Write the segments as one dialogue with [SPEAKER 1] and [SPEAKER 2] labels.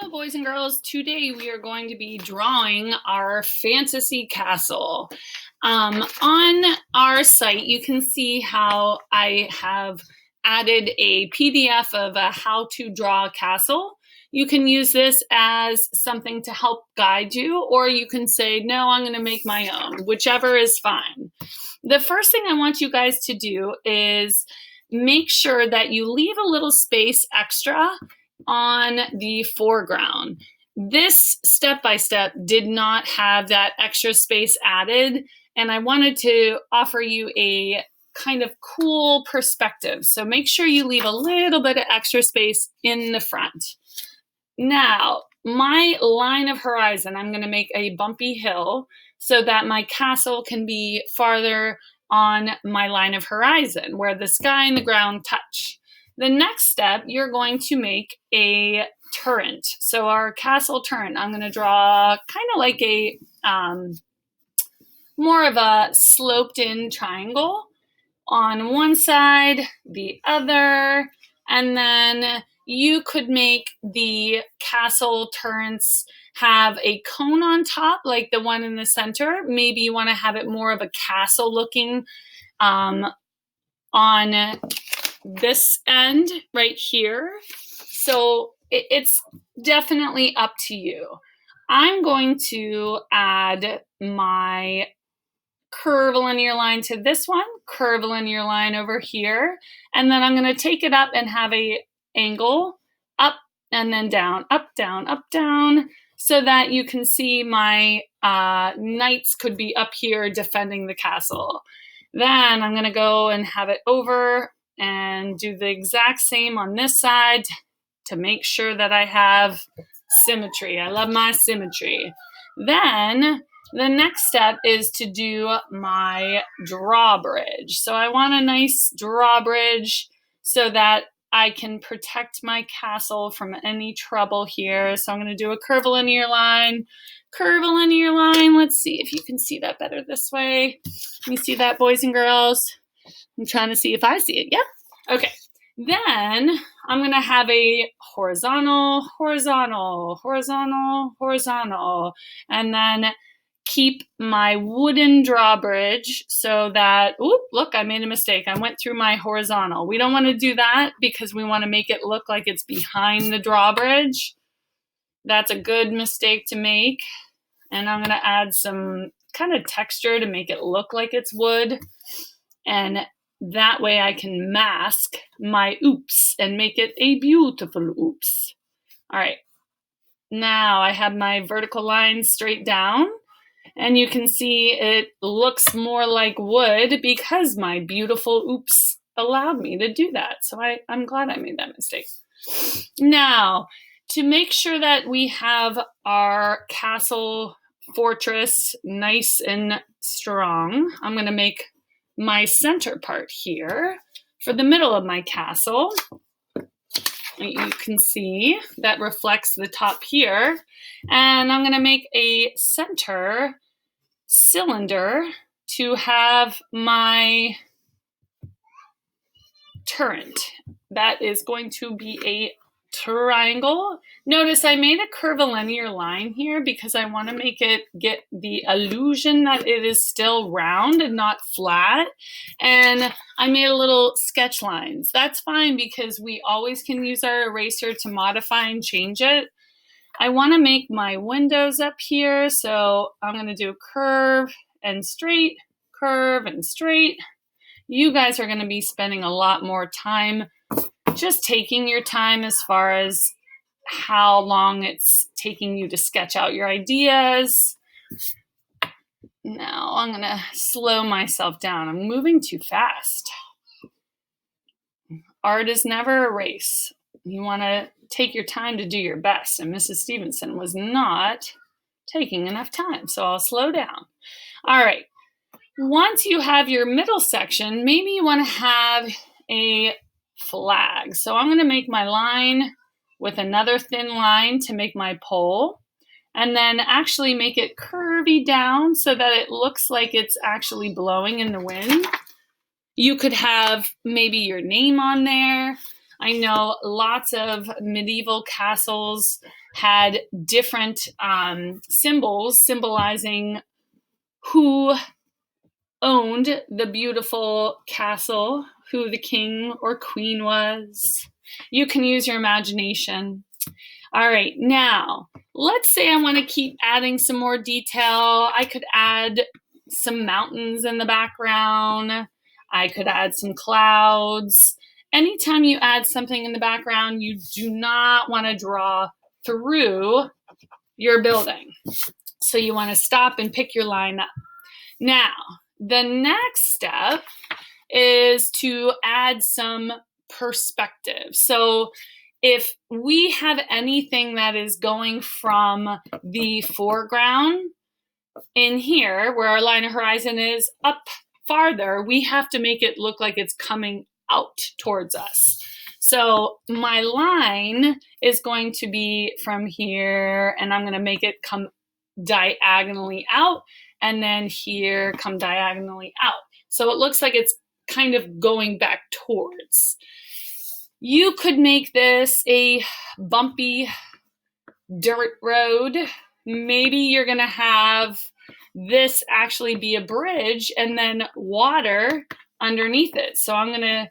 [SPEAKER 1] Hello boys and girls, today we are going to be drawing our fantasy castle. On our site you can see how I have added a PDF of how to draw a castle. You can use this as something to help guide you, or you can say, no, I'm going to make my own, whichever is fine. The first thing I want you guys to do is make sure that you leave a little space extra on the foreground. This step-by-step did not have that extra space added, and I wanted to offer you a kind of cool perspective. So make sure you leave a little bit of extra space in the front. Now, my line of horizon, I'm going to make a bumpy hill so that my castle can be farther on my line of horizon, where the sky and the ground touch. The next step, you're going to make a turret. So our castle turret, I'm going to draw kind of like a more of a sloped in triangle on one side, the other, and then you could make the castle turrets have a cone on top like the one in the center. Maybe you want to have it more of a castle looking on this end right here. So it's definitely up to you. I'm going to add my curvilinear line to this one, curvilinear line over here, and then I'm going to take it up and have a angle up and then down, up, down, so that you can see my knights could be up here defending the castle. Then I'm going to go and have it over and do the exact same on this side to make sure that I have symmetry. I love my symmetry. Then the next step is to do my drawbridge. So I want a nice drawbridge so that I can protect my castle from any trouble here. So I'm going to do a curvilinear line. Curvilinear line. Let's see if you can see that better this way. Let me see that, boys and girls. I'm trying to see if I see it. Yep. Okay. Then I'm going to have a horizontal, horizontal, horizontal, horizontal, and then keep my wooden drawbridge so that, oop, look, I made a mistake. I went through my horizontal. We don't want to do that because we want to make it look like it's behind the drawbridge. That's a good mistake to make. And I'm going to add some kind of texture to make it look like it's wood. And that way I can mask my oops and make it a beautiful oops. All right. Now I have my vertical line straight down. And you can see it looks more like wood because my beautiful oops allowed me to do that. So I'm glad I made that mistake. Now, to make sure that we have our castle fortress nice and strong, I'm going to make my center part here for the middle of my castle. You can see that reflects the top here. And I'm going to make a center cylinder to have my turret. That is going to be a triangle. Notice I made a curvilinear line here because I want to make it get the illusion that it is still round and not flat. And I made a little sketch lines. That's fine because we always can use our eraser to modify and change it. I want to make my windows up here, so I'm going to do curve and straight, curve and straight. You guys are going to be spending a lot more time just taking your time as far as how long it's taking you to sketch out your ideas. Now I'm going to slow myself down. I'm moving too fast. Art is never a race. You want to take your time to do your best, and Mrs. Stevenson was not taking enough time, so I'll slow down. All right. Once you have your middle section, maybe you want to have a flag. So I'm going to make my line with another thin line to make my pole, and then actually make it curvy down so that it looks like it's actually blowing in the wind. You could have maybe your name on there. I know lots of medieval castles had different symbols symbolizing who owned the beautiful castle, who the king or queen was. You can use your imagination. All right, now let's say I want to keep adding some more detail. I could add some mountains in the background. I could add some clouds. Anytime you add something in the background, you do not want to draw through your building. So you want to stop and pick your line up. Now, the next step is to add some perspective. So if we have anything that is going from the foreground in here, where our line of horizon is up farther, we have to make it look like it's coming out towards us. So my line is going to be from here, and I'm going to make it come diagonally out, and then here come diagonally out. So it looks like it's kind of going back towards. You could make this a bumpy dirt road. Maybe you're going to have this actually be a bridge and then water underneath it. So I'm going to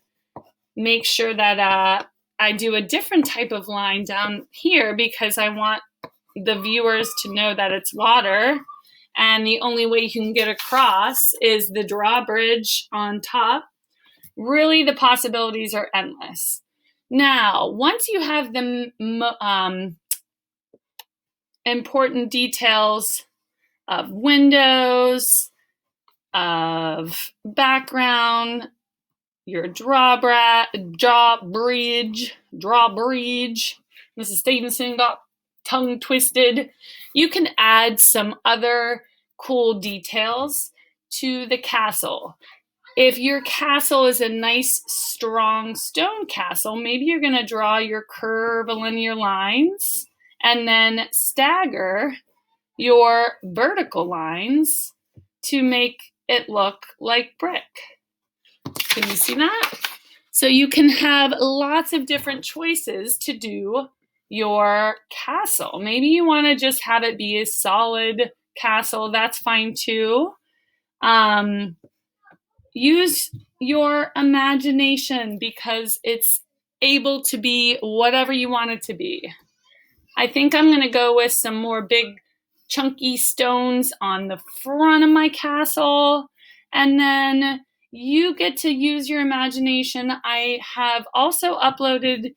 [SPEAKER 1] make sure that I do a different type of line down here because I want the viewers to know that it's water. And the only way you can get across is the drawbridge on top. Really, the possibilities are endless. Now, once you have the important details of windows, of background, your drawbridge. Mrs. Stevenson got tongue twisted. You can add some other cool details to the castle. If your castle is a nice, strong stone castle, maybe you're going to draw your curvilinear lines and then stagger your vertical lines to make it look like brick. Can you see that? So you can have lots of different choices to do your castle. Maybe you want to just have it be a solid castle. That's fine too. Use your imagination because it's able to be whatever you want it to be. I think I'm going to go with some more big chunky stones on the front of my castle, and then you get to use your imagination. I have also uploaded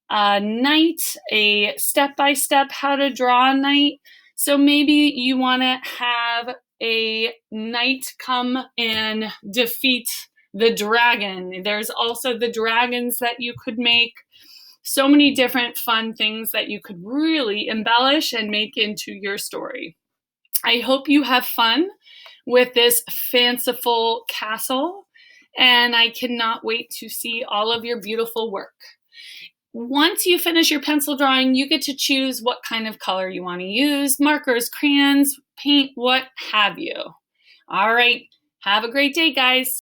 [SPEAKER 1] a knight, a step-by-step how to draw a knight. So maybe you want to have a knight come and defeat the dragon. There's also the dragons that you could make. So many different fun things that you could really embellish and make into your story. I hope you have fun with this fanciful castle, and I cannot wait to see all of your beautiful work. Once you finish your pencil drawing, you get to choose what kind of color you want to use, markers, crayons, paint, what have you. All right, have a great day, guys.